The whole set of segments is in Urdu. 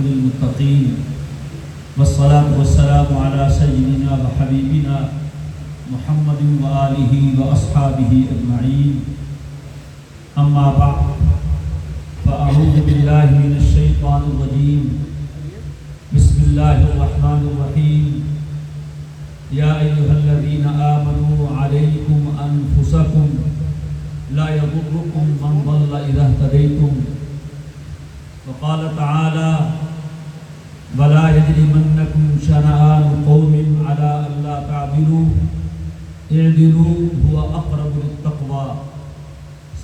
للمتقين والصلاة والسلام على سيدنا وحبيبنا محمد وآله وأصحابه أجمعين أما بعد فأعوذ بالله من الشيطان الرجيم بسم الله الرحمن الرحيم يا أيها الذين آمنوا عليكم أنفسكم لا يضركم من ضل إذا اهتديتم وقال تعالى ولا يجرمنكم شنآن قوم على ألا تعدلوا اعدلوا هو أقرب للتقوى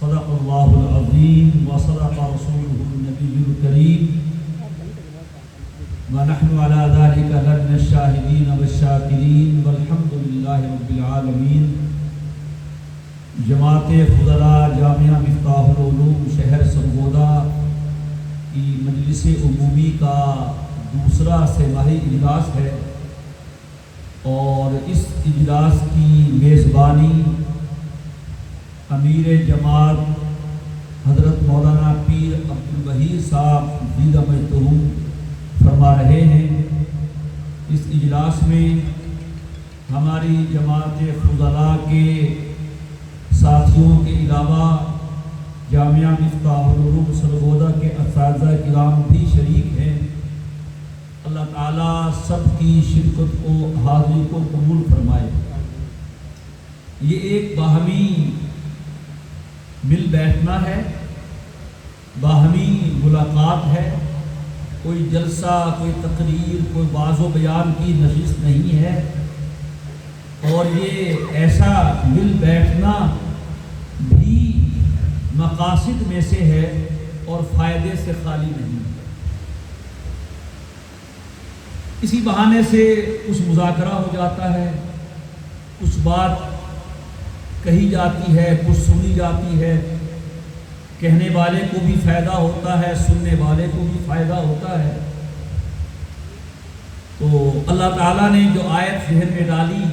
صدق الله العظيم وصدق رسوله النبي الكريم ونحن على ذلك لمن الشاهدين والشاكرين والحمد لله رب العالمين۔ جماعت فضلاء جامعہ مفتاح العلوم شہر سرگودا کی مجلس عمومی کا دوسرا سہ-ماہی اجلاس ہے اور اس اجلاس کی میزبانی امیر جماعت حضرت مولانا پیر عبدالوحید صاحب دیدہ مجتہم فرما رہے ہیں۔ اس اجلاس میں ہماری جماعت فضلاء کے ساتھیوں کے علاوہ جامعہ مفتاح العلوم سرگودا کے اساتذہ کرام بھی شریک ہیں۔ اللہ تعالیٰ سب کی شرکت کو حاضری کو قبول فرمائے۔ یہ ایک باہمی مل بیٹھنا ہے، باہمی ملاقات ہے، کوئی جلسہ، کوئی تقریر، کوئی واعظ و بیان کی نشست نہیں ہے، اور یہ ایسا مل بیٹھنا بھی مقاصد میں سے ہے اور فائدے سے خالی نہیں ہے۔ اسی بہانے سے کچھ مذاکرہ ہو جاتا ہے، کچھ بات کہی جاتی ہے، کچھ سنی جاتی ہے، کہنے والے کو بھی فائدہ ہوتا ہے، سننے والے کو بھی فائدہ ہوتا ہے۔ تو اللہ تعالیٰ نے جو آیت ذہن میں ڈالی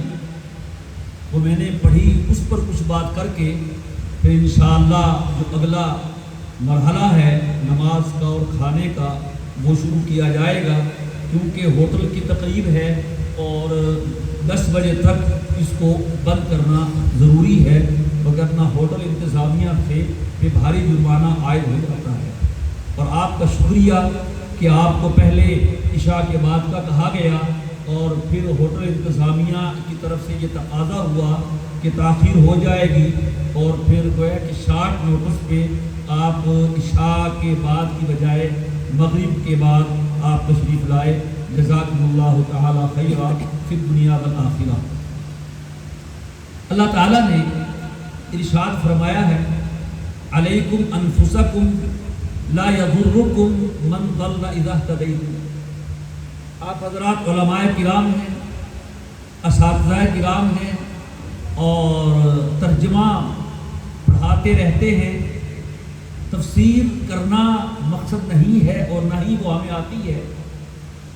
وہ میں نے پڑھی، اس پر کچھ بات کر کے پھر انشاءاللہ جو اگلا مرحلہ ہے نماز کا اور کھانے کا وہ شروع کیا جائے گا، کیونکہ ہوٹل کی تقریب ہے اور 10 بجے تک اس کو بند کرنا ضروری ہے، وگرنہ ہوٹل انتظامیہ سے پہ بھاری جرمانہ عائد ہو جاتا ہے۔ اور آپ کا شکریہ کہ آپ کو پہلے عشاء کے بعد کا کہا گیا اور پھر ہوٹل انتظامیہ کی طرف سے یہ تقاضا ہوا کہ تاخیر ہو جائے گی، اور پھر گویا کہ شارٹ نوٹس پہ آپ عشاء کے بعد کی بجائے مغرب کے بعد آپ تشریف لائے۔ جزاکم اللہ تعالی خیرا فی الدنیا والآخرہ۔ اللہ تعالیٰ نے ارشاد فرمایا ہے علیکم انفسکم لا یضرکم من ضل اذا اہتدیتم۔ آپ حضرات علماء کرام ہیں، اساتذہ کرام ہیں اور ترجمہ پڑھاتے رہتے ہیں۔ تفسیر کرنا مقصد نہیں ہے اور نہ ہی وہ ہمیں آتی ہے۔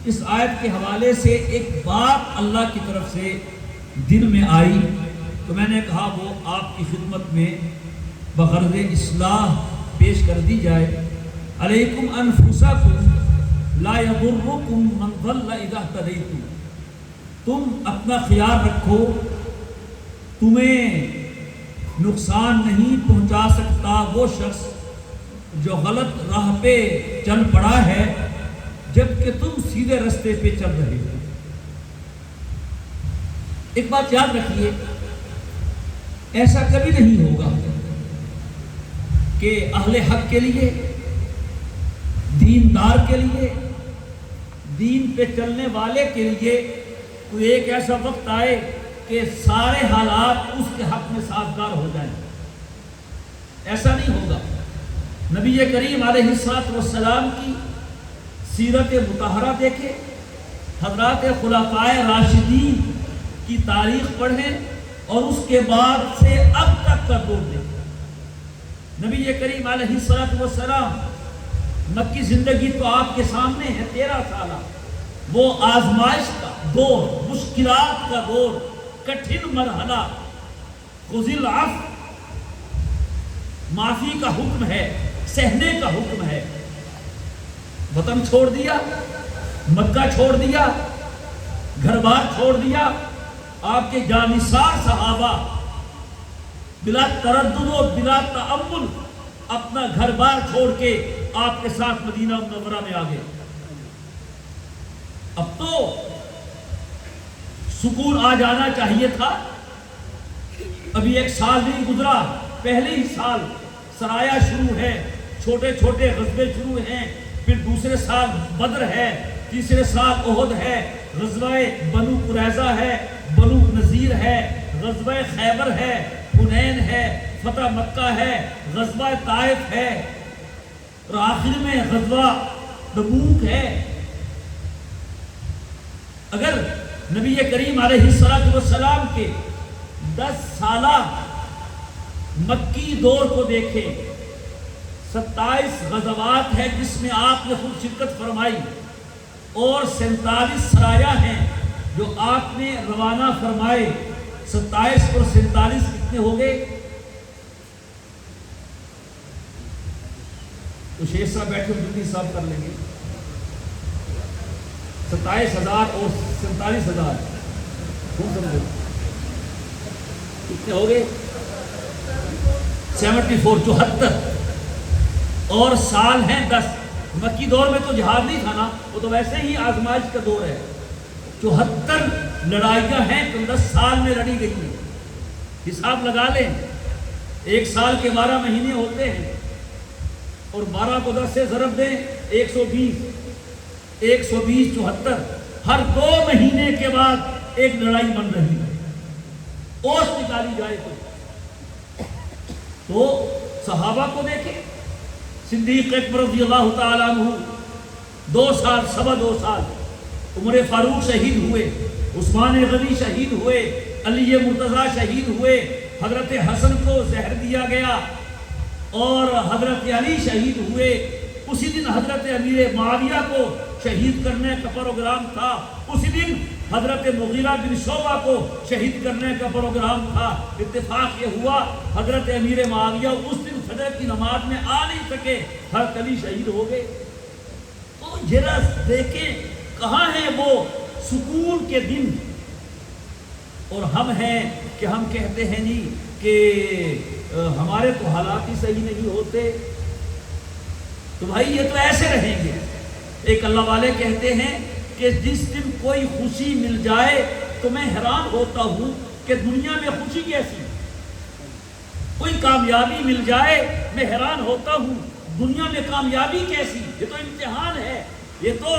اس آیت کے حوالے سے ایک بات اللہ کی طرف سے دل میں آئی تو میں نے کہا وہ آپ کی خدمت میں بغرض اصلاح پیش کر دی جائے۔ علیکم انفسکم لا یضرکم من ضل اذا اہتدیتم۔ تم اپنا خیال رکھو، تمہیں نقصان نہیں پہنچا سکتا وہ شخص جو غلط راہ پہ چل پڑا ہے جبکہ تم سیدھے رستے پہ چل رہے ہو۔ ایک بات یاد رکھیے، ایسا کبھی نہیں ہوگا کہ اہل حق کے لیے، دیندار کے لیے، دین پہ چلنے والے کے لیے کوئی ایک ایسا وقت آئے کہ سارے حالات اس کے حق میں سازگار ہو جائیں۔ ایسا نہیں ہوگا۔ نبی کریم علیہ السلام کی سیرت مطہرہ دیکھیں، حضرات خلفائے راشدین کی تاریخ پڑھیں اور اس کے بعد سے اب تک کا دور دیکھیں۔ نبی کریم علیہ السلام مکی زندگی تو آپ کے سامنے ہے، 13 سالہ، وہ آزمائش کا دور، مشکلات کا دور، کٹھن مرحلہ، خذ العفو، معافی کا حکم ہے، سہنے کا حکم ہے۔ وطن چھوڑ دیا، مکہ چھوڑ دیا، گھر بار چھوڑ دیا. آپ کے جانثار صحابہ بلا تردد و بلا تأمل اپنا گھر بار چھوڑ کے آپ کے ساتھ مدینہ منورہ میں آ گئے. اب تو سکون آ جانا چاہیے تھا. ابھی 1 سال نہیں گزرا، پہلے ہی سال سرایا شروع ہے، چھوٹے چھوٹے غزوے شروع ہیں. پھر دوسرے سال بدر ہے، تیسرے سال احد ہے، غزوہ بنو قریظہ ہے، بنو نذیر ہے، غزوہ خیبر ہے، حنین ہے، فتح مکہ ہے، غزوہ طائف ہے، اور آخر میں غزوہ تبوک ہے. اگر نبی کریم علیہ السلام کے 10 سالہ مکی دور کو دیکھیں، 27 غزوات ہیں جس میں آپ نے خود شرکت فرمائی، اور 47 سرایا ہیں جو آپ نے روانہ فرمائے. 27 اور 47 کتنے ہو گئے؟ تو شیخ صاحب بیٹھے جلدی حساب کر لیں گے. 27,000 اور 47,000 کتنے ہو گئے؟ 74 74. اور سال ہیں 10. مکی دور میں تو جہاد نہیں تھا نا، وہ تو ویسے ہی آزمائش کا دور ہے. 74 لڑائیاں ہیں تو 10 سال میں لڑی گئی ہیں. حساب لگا لیں، 1 سال کے 12 مہینے ہوتے ہیں، اور 12 کو 10 سے ضرب دیں 120. 120 74. ہر 2 مہینے کے بعد ایک لڑائی بن رہی ہے. اوش نکالی جائے تو صحابہ کو دیکھیں. صدیق اکبر رضی اللہ تعالیٰ عنہ 2 سال، 2.25 سال. عمر فاروق شہید ہوئے، عثمان غنی شہید ہوئے، علی مرتضیٰ شہید ہوئے، حضرت حسن کو زہر دیا گیا، اور حضرت علی شہید ہوئے. اسی دن حضرت امیر معاویہ کو شہید کرنے کا پروگرام تھا. اسی دن حضرت مغیرہ بن شعبہ کو شہید کرنے کا پروگرام تھا. اتفاق یہ ہوا حضرت امیر معاویہ اس دن فجر کی نماز میں آ نہیں سکے، حضرت علی شہید ہو گئے. تو ذرا دیکھیں کہاں ہیں وہ سکون کے دن، اور ہم ہیں کہ ہم کہتے ہیں نہیں کہ ہمارے تو حالات ہی صحیح نہیں ہوتے. تو بھائی یہ تو ایسے رہیں گے. ایک اللہ والے کہتے ہیں کہ جس دن کوئی خوشی مل جائے تو میں حیران ہوتا ہوں کہ دنیا میں خوشی کیسی. کوئی کامیابی مل جائے میں حیران ہوتا ہوں دنیا میں کامیابی کیسی. یہ تو امتحان ہے، یہ تو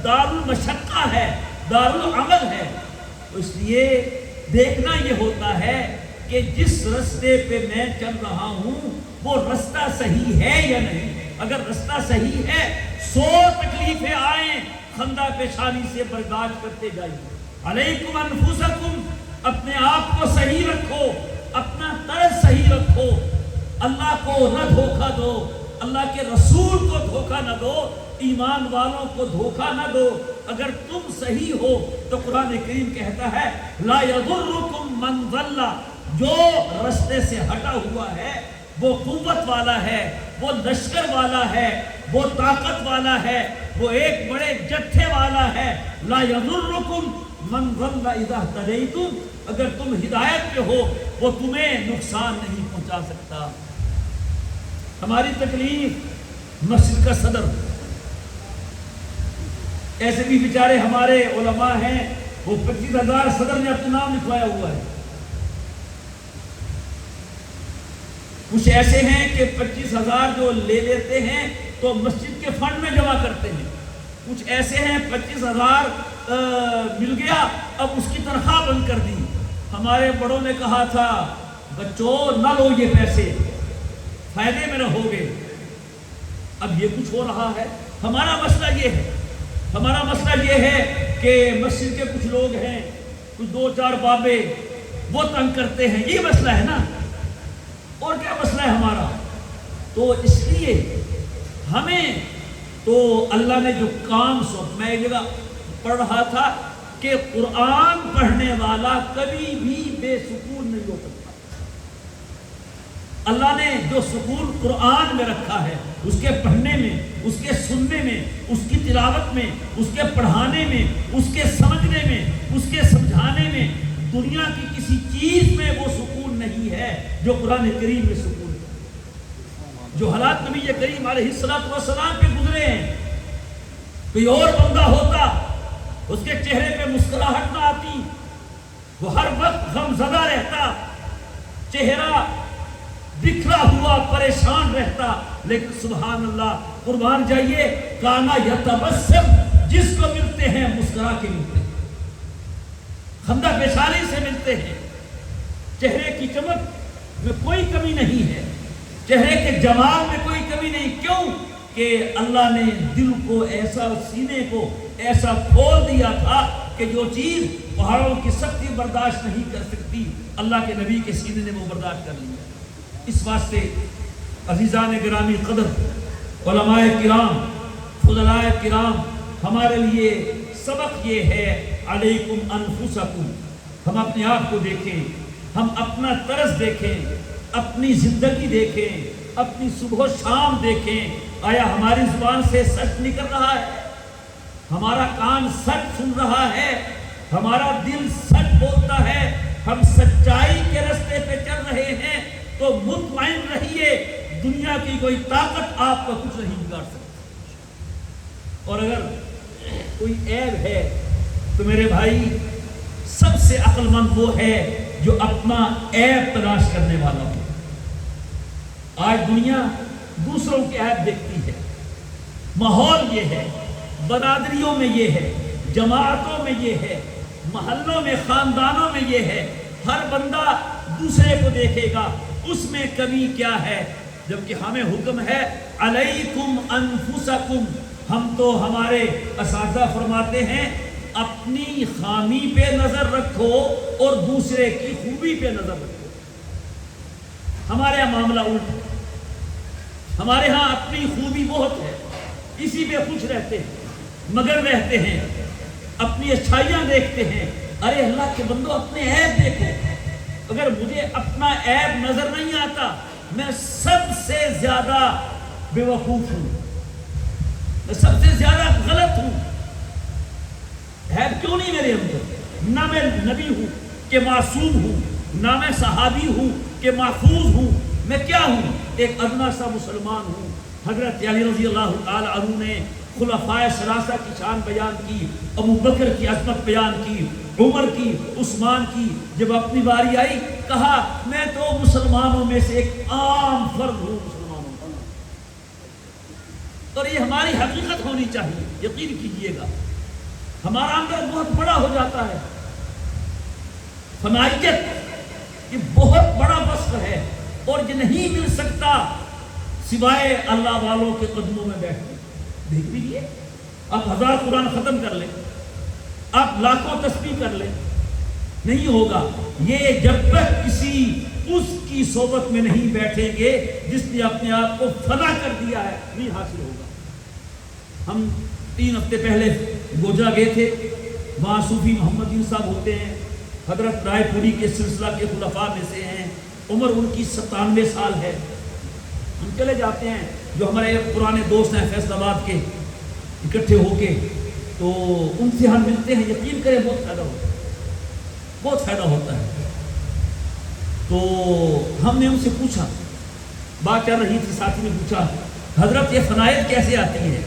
دار المشقہ ہے، دار العمل ہے. تو اس لیے دیکھنا یہ ہوتا ہے کہ جس رستے پہ میں چل رہا ہوں وہ رستہ صحیح ہے یا نہیں. اگر رستہ صحیح ہے 100 تکلیفیں آئیں خندہ پیشانی سے برداشت کرتے جائیے. علیکم انفسکم، اپنے آپ کو صحیح رکھو، اپنا طرز صحیح رکھو. اللہ کو نہ دھوکہ دو، اللہ کے رسول کو دھوکہ نہ دو، ایمان والوں کو دھوکہ نہ دو. اگر تم صحیح ہو تو قرآن کریم کہتا ہے لا یضرکم من ضل، جو رستے سے ہٹا ہوا ہے وہ قوت والا ہے، وہ لشکر والا ہے، وہ طاقت والا ہے، وہ ایک بڑے جتھے والا ہے. لا یضرکم من ضل اذا اہتدیتم، اگر تم ہدایت پہ ہو وہ تمہیں نقصان نہیں پہنچا سکتا. ہماری تکلیف مسجد کا صدر، ایسے بھی بیچارے ہمارے علماء ہیں وہ 25,000 صدر نے اپنا نام لکھوایا ہوا ہے. کچھ ایسے ہیں کہ 25,000 جو لے لیتے ہیں تو مسجد کے فنڈ میں جمع کرتے ہیں. کچھ ایسے ہیں 25,000 مل گیا اب اس کی تنخواہ بند کر دی. ہمارے بڑوں نے کہا تھا بچوں نہ لو یہ پیسے، فائدے میں رہو گے. اب یہ کچھ ہو رہا ہے. ہمارا مسئلہ یہ ہے کہ مسجد کے کچھ لوگ ہیں، کچھ 2-4 بابے وہ تنگ کرتے ہیں. یہ مسئلہ ہے نا، اور کیا مسئلہ ہے ہمارا. تو اس لیے ہمیں تو اللہ نے جو کام سونپا، میں ایک جگہ پڑھ رہا تھا کہ قرآن پڑھنے والا کبھی بھی بے سکون نہیں ہو سکتا. اللہ نے جو سکون قرآن میں رکھا ہے، اس کے پڑھنے میں، اس کے سننے میں، اس کی تلاوت میں، اس کے پڑھانے میں، اس کے سمجھنے میں، اس کے سمجھانے میں دنیا کی کسی چیز میں وہ سکون نہیں ہے جو قرآن کریم میں سکون ہے۔ جو حالات نبی کریم علیہ السلام پہ گزرے ہیں، کوئی اور بندہ ہوتا اس کے چہرے پہ مسکراہٹ نہ آتی، وہ ہر وقت غم زدہ رہتا، چہرہ بکھرا ہوا پریشان رہتا، لیکن سبحان اللہ قربان جائیے، کانا یتبسم، جس کو ملتے ہیں مسکرا کے ملتے ہیں، خندہ پیشانی سے ملتے ہیں، چہرے کی چمک میں کوئی کمی نہیں ہے، چہرے کے جمال میں کوئی کمی نہیں۔ کیوں کہ اللہ نے دل کو ایسا، سینے کو ایسا کھول دیا تھا کہ جو چیز پہاڑوں کی سختی برداشت نہیں کر سکتی، اللہ کے نبی کے سینے نے وہ برداشت کر لیا۔ اس واسطے عزیزان گرامی قدر، علماء کرام، فضلاء کرام، ہمارے لیے سبق یہ ہے، علیکم انفسکم، ہم اپنے آپ کو دیکھیں، ہم اپنا طرز دیکھیں، اپنی زندگی دیکھیں، اپنی صبح و شام دیکھیں، آیا ہماری زبان سے سچ نکل رہا ہے، ہمارا کان سچ سن رہا ہے، ہمارا دل سچ بولتا ہے، ہم سچائی کے راستے پہ چل رہے ہیں، تو مطمئن رہیے دنیا کی کوئی طاقت آپ کا کچھ نہیں بگاڑ سکتی۔ اور اگر کوئی عیب ہے تو میرے بھائی سب سے عقل مند وہ ہے جو اپنا عیب تلاش کرنے والا ہو۔ آج دنیا دوسروں کے عیب دیکھتی ہے، ماحول یہ ہے، برادریوں میں یہ ہے، جماعتوں میں یہ ہے، محلوں میں، خاندانوں میں یہ ہے، ہر بندہ دوسرے کو دیکھے گا اس میں کمی کیا ہے، جبکہ ہمیں حکم ہے علیکم انفسکم، ہم تو ہمارے اساتذہ فرماتے ہیں اپنی خامی پہ نظر رکھو اور دوسرے کی خوبی پہ نظر رکھو۔ ہمارے یہاں معاملہ الٹ ہے، ہمارے ہاں اپنی خوبی بہت ہے، اسی پہ خوش رہتے ہیں، مگر رہتے ہیں، اپنی اچھائیاں دیکھتے ہیں۔ ارے اللہ کے بندو اپنے عیب دیکھو، اگر مجھے اپنا عیب نظر نہیں آتا میں سب سے زیادہ بے وقوف ہوں، میں سب سے زیادہ غلط ہوں۔ عیب کیوں نہیں میرے اندر؟ نہ میں نبی ہوں کہ معصوم ہوں، نہ میں صحابی ہوں کہ محفوظ ہوں، میں کیا ہوں؟ ایک ادنا سا مسلمان ہوں۔ حضرت علی رضی اللہ تعالی عنہ نے خلفائے ثلاثہ کی شان بیان کی، ابو بکر کی عظمت بیان کی، عمر کی، عثمان کی۔ جب اپنی باری آئی کہا میں تو مسلمانوں میں سے ایک عام فرد ہوں، مسلمانوں کا۔ اور یہ ہماری حقیقت ہونی چاہیے، یقین کیجئے گا ہمارا اندر بہت بڑا ہو جاتا ہے۔ فنائیت یہ بہت بڑا وصف ہے اور یہ نہیں مل سکتا سوائے اللہ والوں کے قدموں میں بیٹھنے۔ دیکھ لیجیے، آپ 1000 قرآن ختم کر لیں، آپ لاکھوں تسبیح کر لیں، نہیں ہوگا۔ یہ جب تک کسی اس کی صحبت میں نہیں بیٹھیں گے جس نے اپنے آپ کو فنا کر دیا ہے، نہیں حاصل ہوگا۔ ہم 3 ہفتے پہلے گوجرا گئے تھے، وہاں صوفی محمد یونس صاحب ہوتے ہیں، حضرت رائے پوری کے سلسلہ کے خلفاء میں سے ہیں، عمر ان کی 97 سال ہے۔ ہم چلے جاتے ہیں، جو ہمارے پرانے دوست ہیں فیصل آباد کے، اکٹھے ہو کے، تو ان سے ہم ملتے ہیں، یقین کریں بہت فائدہ ہوتا ہے، بہت فائدہ ہوتا ہے۔ تو ہم نے ان سے پوچھا، بات چل رہی تھی، ساتھی نے پوچھا حضرت یہ فنائیت کیسے آتی ہے؟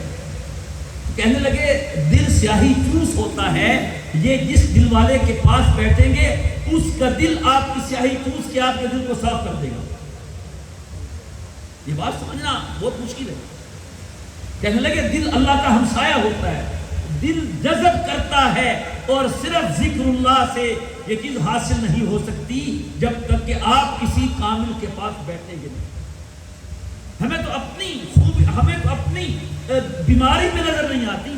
کہنے لگے دل سیاہی چوس ہوتا ہے، یہ جس دل والے کے پاس بیٹھیں گے اس کا دل آپ کی سیاہی چوس کے آپ کے دل کو صاف کر دے گا۔ یہ بات سمجھنا بہت مشکل ہے۔ کہنے لگے دل اللہ کا ہمسایہ ہوتا ہے، دل جذب کرتا ہے، اور صرف ذکر اللہ سے یہ چیز حاصل نہیں ہو سکتی جب تک کہ آپ کسی کامل کے پاس بیٹھیں گے نہیں۔ ہمیں تو اپنی خوبی، ہمیں تو اپنی بیماری میں نظر نہیں آتی،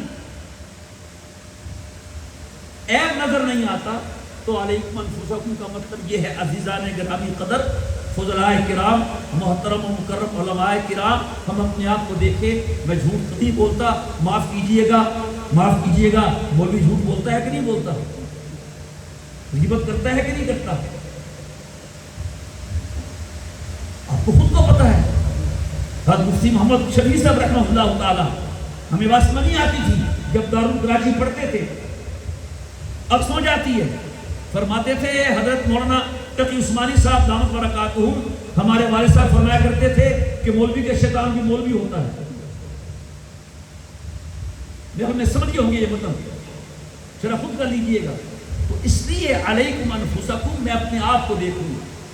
عیب نظر نہیں آتا۔ تو علیکم انفسکم کا مطلب یہ ہے عزیزان گرامی قدر، فضلاء کرام، محترم و مکرم علماء کرام، ہم اپنے آپ کو دیکھیں۔ میں جھوٹ نہیں بولتا، معاف کیجئے گا، معاف کیجئے گا، مولوی جھوٹ بولتا ہے کہ نہیں بولتا؟ غیبت کرتا ہے کہ نہیں کرتا؟ آپ کو خود کو پتا ہے۔ حضرت مفتی محمد شفیع صاحب رحمہ اللہ تعالی، ہمیں بات نہیں آتی تھی جب دارالکراچی پڑھتے تھے، اب سو جاتی ہے، فرماتے تھے حضرت مولانا تقی عثمانی صاحب دامت برکاتہم، ہمارے والد صاحب فرمایا کرتے تھے کہ مولوی کے شیطان بھی مولوی ہوتا ہے۔ میں سمجھ گئے ہوں گے یہ مطلب، ذرا خود کر لیجئے گا۔ تو اس لیے علیکم انفسکم، میں اپنے آپ کو دیکھوں،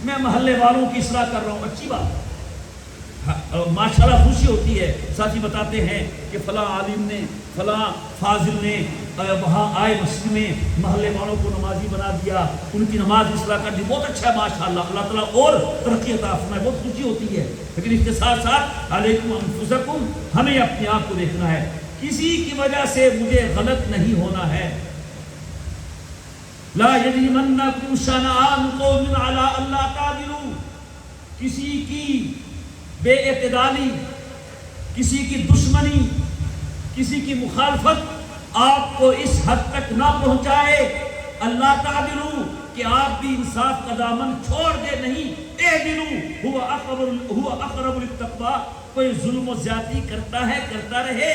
میں محلے والوں کی اصلاح کر رہا ہوں، اچھی بات، ماشاءاللہ خوشی ہوتی ہے۔ ساتھی بتاتے ہیں کہ فلاں عالم نے، فلاں فاضل نے وہاں آئے مسجد میں محلے والوں کو نمازی بنا دیا، ان کی نماز اصلاح کر دی، بہت اچھا ہے ماشاءاللہ، اللہ تعالیٰ اور ترقی عطا فرمائے، بہت خوشی ہوتی ہے۔ لیکن اس کے ساتھ ساتھ علیکم انفسکم، ہمیں اپنے آپ کو دیکھنا ہے، کسی کی وجہ سے مجھے غلط نہیں ہونا ہے۔ لا یجرمنکم شنآن قوم علی الا تعدلوا، کسی کی بے اعتدالی، کسی کی دشمنی، کسی کی مخالفت آپ کو اس حد تک نہ پہنچائے، اللہ تعدلوا، کہ آپ بھی انصاف کا دامن چھوڑ دے، نہیں، اعدلوا هو اقرب للتقوی، کوئی ظلم و زیادتی کرتا ہے کرتا رہے،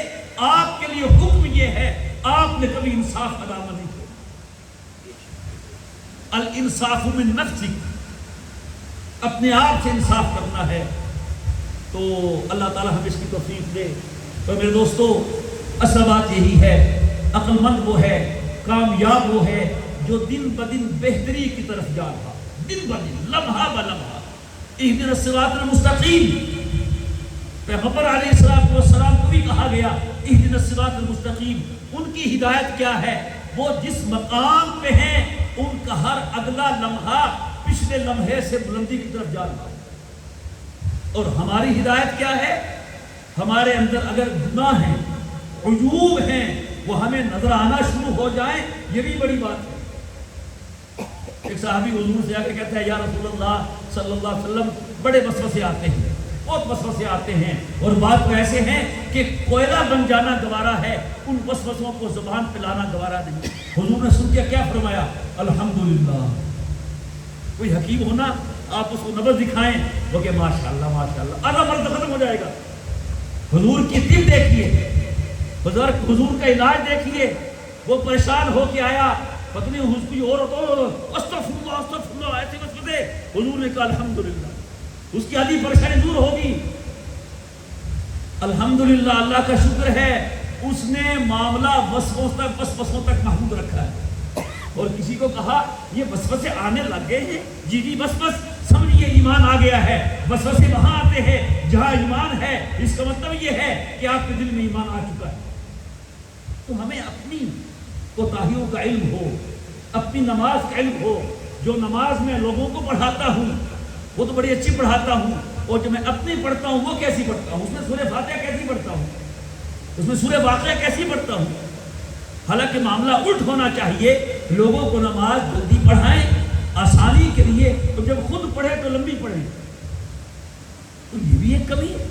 آپ کے لیے حکم یہ ہے، آپ نے کبھی انصاف کا دامن نہیں چھوڑا۔ الانصاف من نفسک، اپنے آپ سے انصاف کرنا ہے۔ تو اللہ تعالیٰ ہمیں اس کی توفیق دے۔ تو میرے دوستو، اصل بات یہی ہے، عقل مند وہ ہے، کامیاب وہ ہے جو دن بدن بہتری کی طرف جا رہا، دن بدن، لمحہ بلمحہ۔ اہدنا الصراط المستقیم، پیغمبر علیہ السلام کو بھی کہا گیا اہدنا الصراط المستقیم، ان کی ہدایت کیا ہے؟ وہ جس مقام پہ ہیں ان کا ہر اگلا لمحہ پچھلے لمحے سے بلندی کی طرف جا رہا۔ اور ہماری ہدایت کیا ہے؟ ہمارے اندر اگر گناہ ہیں، عیوب ہیں، وہ ہمیں نظر آنا شروع ہو جائیں، یہ بھی بڑی بات ہے۔ ایک صحابی حضور سے آ کے کہتا ہے یا رسول اللہ صلی اللہ علیہ وسلم، بڑے وسوسے آتے ہیں، بہت وسوسے آتے ہیں، اور بات تو ایسے ہیں کہ کوئلہ بن جانا گوارا ہے، ان وسوسوں کو زبان پہ لانا گوارا نہیں۔ حضور نے سن کے کیا فرمایا؟ الحمدللہ۔ کوئی حکیم ہونا، آپ اس کو نبض دکھائیں، وہ کہ ماشاءاللہ ماشاءاللہ، آدھا مرد ختم ہو جائے گا۔ حضور کی طب دیکھیے، حضور کا علاج دیکھیے، وہ پریشان ہو کے آیا، پتنی حضور کی اور استغفر اللہ ایسے وسوسے، حضور نے کہا الحمدللہ، اس کی آدھی پریشانی دور ہوگی۔ الحمدللہ، اللہ کا شکر ہے، اس نے معاملہ وسوسوں تک محدود رکھا ہے۔ اور کسی کو کہا یہ وسوسے آنے لگ گئے ہیں، جی بس سمجھیے ایمان آ گیا ہے۔ وسوسے وہاں آتے ہیں جہاں ایمان ہے، اس کا مطلب یہ ہے کہ آپ کے دل میں ایمان آ چکا ہے۔ تو ہمیں اپنی کوتاہیوں کا علم ہو، اپنی نماز کا علم ہو۔ جو نماز میں لوگوں کو پڑھاتا ہوں وہ تو بڑی اچھی پڑھاتا ہوں، اور جو میں اپنی پڑھتا ہوں وہ کیسی پڑھتا ہوں، اس میں سورہ فاتحہ کیسی پڑھتا ہوں، اس میں سورہ واقعہ کیسی پڑھتا ہوں۔ حالانکہ معاملہ الٹ ہونا چاہیے، لوگوں کو نماز جلدی پڑھائیں آسانی کے لیے، تو جب خود پڑھے تو لمبی پڑھیں، تو یہ بھی ایک کمی ہے۔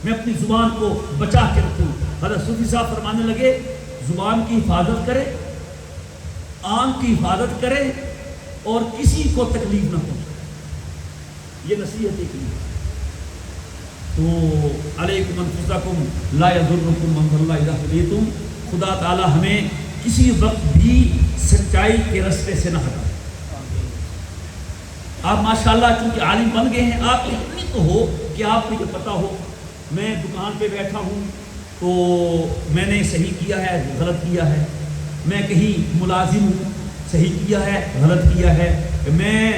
میں اپنی زبان کو بچا کے رکھوں۔ حضرت صوفی صاحب فرمانے لگے زبان کی حفاظت کرے، آنکھ کی حفاظت کرے، اور کسی کو تکلیف نہ پہنچائے، یہ نصیحت ایک ہے۔ تو علیکم انفسکم لا یضرکم من ضل اذا ہدیتم، خدا تعالی ہمیں کسی وقت بھی سچائی کے راستے سے نہ ہٹائے۔ آپ ماشاءاللہ چونکہ عالم بن گئے ہیں، آپ اتنی تو ہو کہ آپ کو یہ پتہ ہو، میں دکان پہ بیٹھا ہوں تو میں نے صحیح کیا ہے غلط کیا ہے، میں کہیں ملازم ہوں صحیح کیا ہے غلط کیا ہے، میں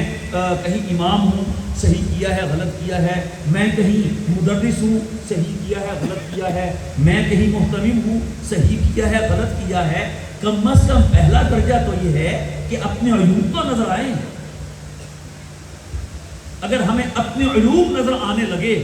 کہیں امام ہوں صحیح کیا ہے غلط کیا ہے، میں کہیں مدرس ہوں صحیح کیا ہے غلط کیا ہے، میں کہیں محتمم ہوں صحیح کیا ہے غلط کیا ہے۔ کم از کم پہلا درجہ تو یہ ہے کہ اپنے عیوب تو نظر آئیں۔ اگر ہمیں اپنے عیوب نظر آنے لگے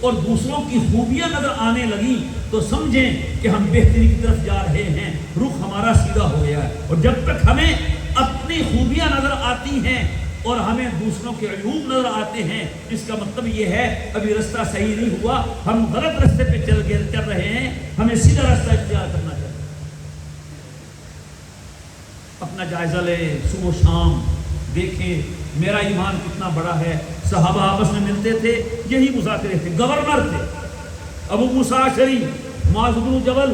اور دوسروں کی خوبیاں نظر آنے لگیں تو سمجھیں کہ ہم بہتری کی طرف جا رہے ہیں، رخ ہمارا سیدھا ہو گیا ہے۔ اور جب تک ہمیں اپنی خوبیاں نظر آتی ہیں اور ہمیں دوسروں کے عیوب نظر آتے ہیں، اس کا مطلب یہ ہے ابھی راستہ صحیح نہیں ہوا، ہم غلط راستے پہ چل رہے ہیں، ہمیں سیدھا راستہ اختیار کرنا چاہیے۔ اپنا جائزہ لے، صبح و شام دیکھیں میرا ایمان کتنا بڑا ہے. صحابہ آپس میں ملتے تھے, یہی مذاکرے تھے. گورنر تھے ابو موسیٰ اشعری, معاذ بن جبل,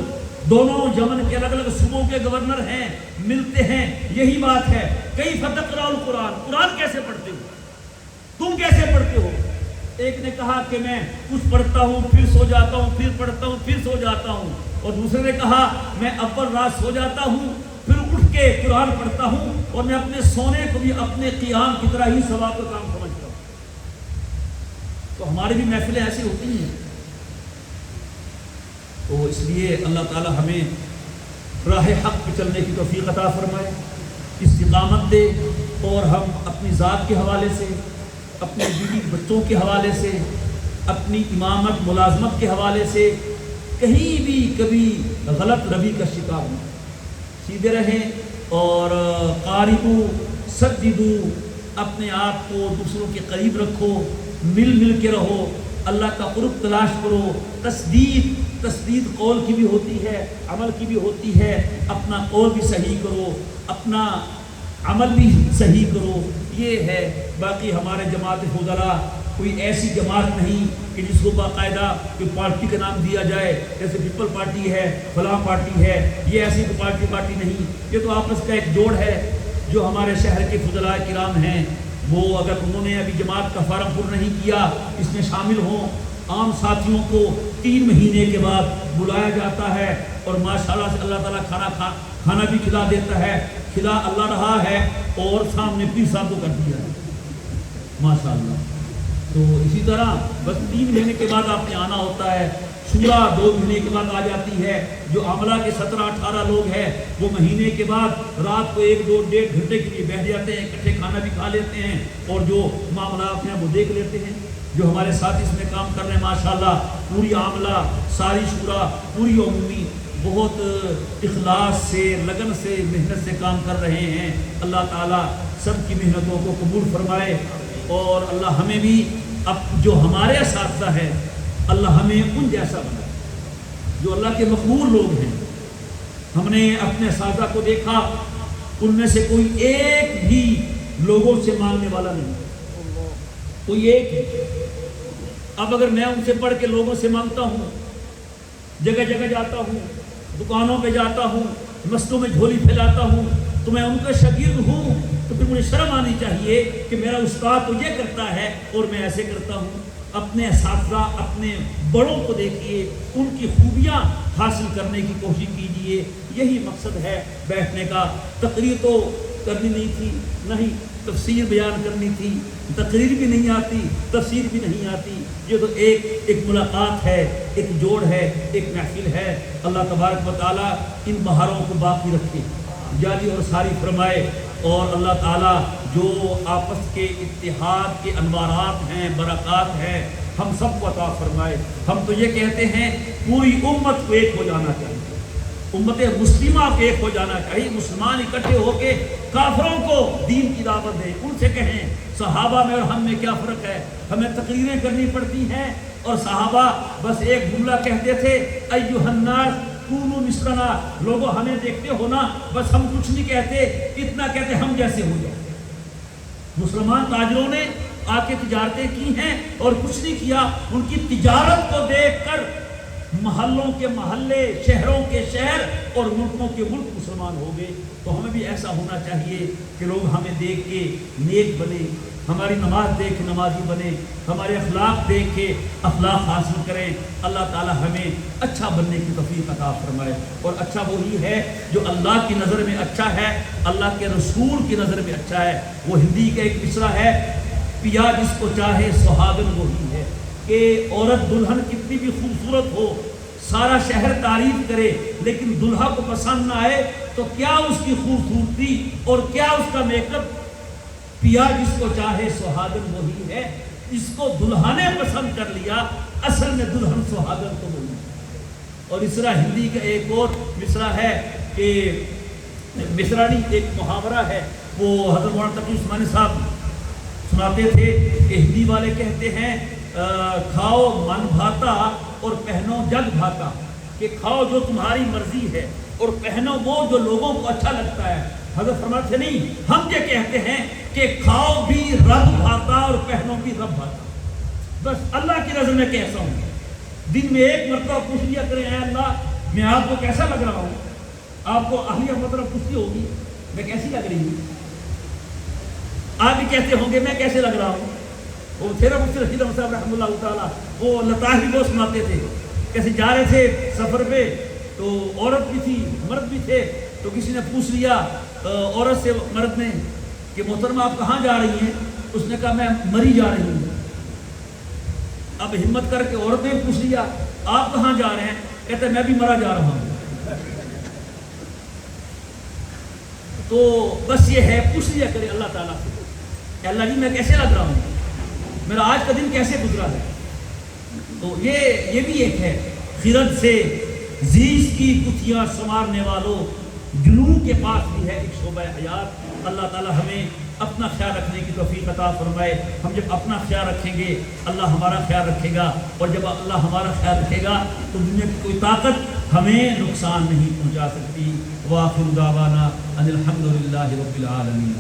دونوں یمن کے الگ الگ صوبوں کے گورنر ہیں, ملتے ہیں, یہی بات ہے. کیف تقرأ القرآن, قرآن کیسے پڑھتے ہو, تم کیسے پڑھتے ہو؟ ایک نے کہا کہ میں کچھ پڑھتا ہوں پھر سو جاتا ہوں, پھر پڑھتا ہوں پھر سو جاتا ہوں. اور دوسرے نے کہا میں اول رات سو جاتا ہوں پھر اٹھ کے قرآن پڑھتا ہوں, اور میں اپنے سونے کو بھی اپنے قیام کی طرح ہی ثواب کا کام سمجھتا ہوں. تو ہماری بھی محفلیں ایسی ہوتی ہیں. تو اس لیے اللہ تعالی ہمیں راہ حق پہ چلنے کی توفیق عطا فرمائے, استقامت دے, اور ہم اپنی ذات کے حوالے سے, اپنے بیوی بچوں کے حوالے سے, اپنی امامت ملازمت کے حوالے سے کہیں بھی کبھی غلط روی کا شکار ہوں. سیدھے رہیں اور قاربو سجدو, اپنے آپ کو دوسروں کے قریب رکھو, مل مل کے رہو, اللہ کا قرب تلاش کرو. تسدید قول کی بھی ہوتی ہے, عمل کی بھی ہوتی ہے. اپنا قول بھی صحیح کرو, اپنا عمل بھی صحیح کرو, یہ ہے. باقی ہمارے جماعت فضلاء کوئی ایسی جماعت نہیں کہ جس کو باقاعدہ کوئی پارٹی کا نام دیا جائے, جیسے پیپل پارٹی ہے, فلاں پارٹی ہے, یہ ایسی کوئی پارٹی نہیں. یہ تو آپس کا ایک جوڑ ہے. جو ہمارے شہر کے فضلاء کرام ہیں وہ اگر انہوں نے ابھی جماعت کا فارم پر نہیں کیا, اس میں شامل ہوں. عام ساتھیوں کو 3 مہینے کے بعد بلایا جاتا ہے, اور ماشاءاللہ سے اللہ تعالیٰ کھانا بھی کھلا دیتا ہے. کھلا اللہ رہا ہے, اور سامنے پیر صاحب کو کر دیا ہے ماشاءاللہ. تو اسی طرح بس 3 مہینے کے بعد آپ نے آنا ہوتا ہے. شورا 2 مہینے کے بعد آ جاتی ہے. جو عملہ کے 17-18 لوگ ہیں وہ مہینے کے بعد رات کو 1-2-1.5 گھنٹے کے لیے بیٹھ جاتے ہیں, اکٹھے کھانا بھی کھا لیتے ہیں, اور جو معاملات ہیں وہ دیکھ لیتے ہیں. جو ہمارے ساتھ اس میں کام کر رہے ہیں ماشاءاللہ, پوری عاملہ, ساری شورا, پوری عمومی بہت اخلاص سے, لگن سے, محنت سے کام کر رہے ہیں. اللہ تعالیٰ سب کی محنتوں کو قبول فرمائے, اور اللہ ہمیں بھی اب جو ہمارے اساتذہ ہیں اللہ ہمیں ان جیسا بنائے جو اللہ کے مقبول لوگ ہیں. ہم نے اپنے اساتذہ کو دیکھا, ان میں سے کوئی ایک بھی لوگوں سے مانگنے والا نہیں, کوئی ایک ہے. اب اگر میں ان سے پڑھ کے لوگوں سے مانگتا ہوں, جگہ جگہ جاتا ہوں, دکانوں پہ جاتا ہوں, مسجدوں میں جھولی پھیلاتا ہوں, تو میں ان کا شاگرد ہوں, تو پھر مجھے شرم آنی چاہیے کہ میرا استاد تو یہ کرتا ہے اور میں ایسے کرتا ہوں. اپنے اساتذہ, اپنے بڑوں کو دیکھیے, ان کی خوبیاں حاصل کرنے کی کوشش کیجیے. یہی مقصد ہے بیٹھنے کا. تقریر تو کرنی نہیں تھی, نہیں تفسیر بیان کرنی تھی, تقریر بھی نہیں آتی, تفسیر بھی نہیں آتی. یہ تو ایک ملاقات ہے, ایک جوڑ ہے, ایک محفل ہے. اللہ تبارک و تعالیٰ ان بہاروں کو باقی رکھے, جاری اور ساری فرمائے, اور اللہ تعالیٰ جو آپس کے اتحاد کے انوارات ہیں, برکات ہیں, ہم سب کو عطا فرمائے. ہم تو یہ کہتے ہیں پوری امت کو ایک ہو جانا چاہیے, امت مسلمہ کو ایک ہو جانا چاہیے. مسلمان اکٹھے ہو کے کافروں کو دین کی دعوت دیں, ان سے کہیں صحابہ میں اور ہم میں کیا فرق ہے. ہمیں تقریریں کرنی پڑتی ہیں, اور صحابہ بس ایک جملہ کہتے تھے, ایھا الناس کونوا مثلنا, لوگوں ہمیں دیکھتے ہو نا, بس ہم کچھ نہیں کہتے, اتنا کہتے ہم جیسے ہو جائے. مسلمان تاجروں نے آ کے تجارتیں کی ہیں اور کچھ نہیں کیا. ان کی تجارت کو دیکھ کر محلوں کے محلے, شہروں کے شہر اور ملکوں کے ملک مسلمان ہو گئے. تو ہمیں بھی ایسا ہونا چاہیے کہ لوگ ہمیں دیکھ کے نیک بنے, ہماری نماز دیکھ کے نمازی بنے, ہمارے اخلاق دیکھ کے اخلاق حاصل کریں. اللہ تعالی ہمیں اچھا بننے کی توفیق عطا فرمائے, اور اچھا وہی ہے جو اللہ کی نظر میں اچھا ہے, اللہ کے رسول کی نظر میں اچھا ہے. وہ ہندی کا ایک مصرع ہے, پیا جس کو چاہے سہاگن وہی ہے. کہ عورت دلہن کتنی بھی خوبصورت ہو, سارا شہر تعریف کرے, لیکن دلہا کو پسند نہ آئے تو کیا اس کی خوبصورتی اور کیا اس کا میک اپ. پیا جس کو چاہے سہاگن وہی ہے, اس کو دلہا نے پسند کر لیا, اصل میں دلہن سہاگن تو وہی ہے. اور مصرع ہندی کا ایک اور مصرع ہے کہ مصرع نہیں, ایک محاورہ ہے, وہ حضرت مولانا تقی عثمانی صاحب سناتے تھے کہ ہندی والے کہتے ہیں کھاؤ من بھاتا اور پہنو جگ بھاتا. کہ کھاؤ جو تمہاری مرضی ہے اور پہنو وہ جو لوگوں کو اچھا لگتا ہے. حضرت فرماتے تھے نہیں، ہم یہ کہتے ہیں کہ کھاؤ بھی رب بھاتا اور پہنو بھی رب بھاتا، بس اللہ کی نظر میں کیسا ہوں۔ دن میں ایک مرتبہ پوچھ لیا کریں، اے اللہ میں آپ کو کیسا لگ رہا ہوں؟ آپ کو اہلیہ مطلب پوچھتی ہوگی میں کیسی لگ رہی ہوں، آپ بھی کہتے ہوں گے میں کیسے لگ رہا ہوں۔ وہ تھے نا مفتی رشید احمد صاحب رحمۃ اللہ تعالیٰ، وہ لطائف وہ سناتے تھے، کیسے جا رہے تھے سفر پہ، تو عورت بھی تھی مرد بھی تھے، تو کسی نے پوچھ لیا عورت سے مرد نے کہ محترمہ آپ کہاں جا رہی ہیں؟ اس نے کہا میں مری جا رہی ہوں۔ اب ہمت کر کے عورت نے پوچھ لیا آپ کہاں جا رہے ہیں؟ کہتے میں بھی مرا جا رہا ہوں۔ تو بس یہ ہے، پوچھ لیا کرے اللہ تعالیٰ سے کہ اللہ جی میں کیسے لگ رہا ہوں، میرا آج کا دن کیسے گزرا ہے۔ تو یہ بھی ایک ہے، خرد سے زیز کی کتھیاں سنوارنے والوں، جنون کے پاس بھی ہے ایک شعبہ حیات۔ اللہ تعالیٰ ہمیں اپنا خیال رکھنے کی توفیق عطا فرمائے۔ ہم جب اپنا خیال رکھیں گے اللہ ہمارا خیال رکھے گا، اور جب اللہ ہمارا خیال رکھے گا تو دنیا کی کوئی طاقت ہمیں نقصان نہیں پہنچا سکتی۔ وآخر دعوانا ان الحمد للہ رب العالمین۔